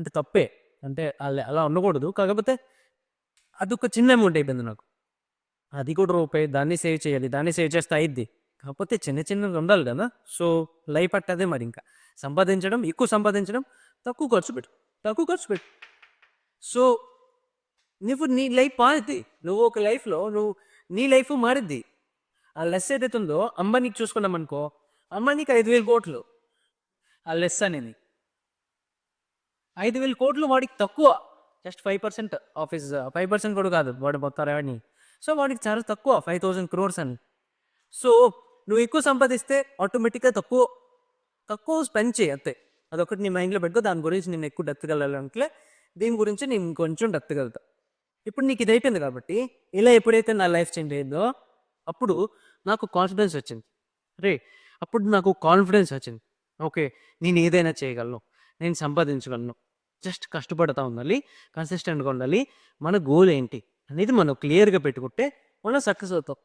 అంటే తప్పే. అంటే అలా ఉండకూడదు. కాకపోతే అదొక చిన్న అమౌంట్ అయిపోయింది నాకు. అది కూడా రూపాయి. దాన్ని సేవ్ చేయాలి. దాన్ని సేవ్ చేస్తే అయిద్ది. కాకపోతే చిన్న చిన్నగా ఉండాలి కదా! సో, లైఫ్ అదే మరి ఇంకా. సంపాదించడం, ఎక్కువ సంపాదించడం, తక్కువ ఖర్చు పెట్టు. తక్కువ ఖర్చు పెట్టు. సో, నీ లైఫ్ మారిద్ది. నువ్వు ఒక లైఫ్‌లో నీ లైఫ్ మారిద్ది. ఆ లెస్ ఏదైతే ఉందో అంబానీకి చూసుకున్నామనుకో, అంబానీకి 5,000,00,00,000 ఆ లెస్ అనేది. 5,000,00,00,000 వాడికి తక్కువ. జస్ట్ 5% ఆఫ్ హిస్ 5% కూడా కాదు. వాడి మొత్తం రెవెన్యూ. సో, వాడికి చాలా తక్కువ 5,000 క్రోర్స్ అని. సో, నువ్వు ఎక్కువ సంపాదిస్తే ఆటోమేటిక్‌గా తక్కువ స్పెండ్ చెయ్యి అంతే. అదొకటి నీ మైండ్‌లో పెట్టుకో. దాని గురించి నేను ఎక్కువ డెప్త్‌గా వెళ్ళాలంటే దీని గురించి నేను ఇంకొంచెం డెప్త్‌గా వెళ్తా. ఇప్పుడు నీకు ఇది అయిపోయింది కాబట్టి, ఇలా ఎప్పుడైతే నా లైఫ్ చేంజ్ అయిందో, అప్పుడు నాకు కాన్ఫిడెన్స్ వచ్చింది. అప్పుడు నాకు కాన్ఫిడెన్స్ వచ్చింది. ఓకే. నేను ఏదైనా చేయగలను. నేను సంపాదించగలను. జస్ట్ కష్టపడతా ఉండాలి. కన్సిస్టెంట్‌గా ఉండాలి. మన గోల్ ఏంటి అనేది మనం క్లియర్‌గా పెట్టుకుంటే మనం సక్సెస్ అవుతాం.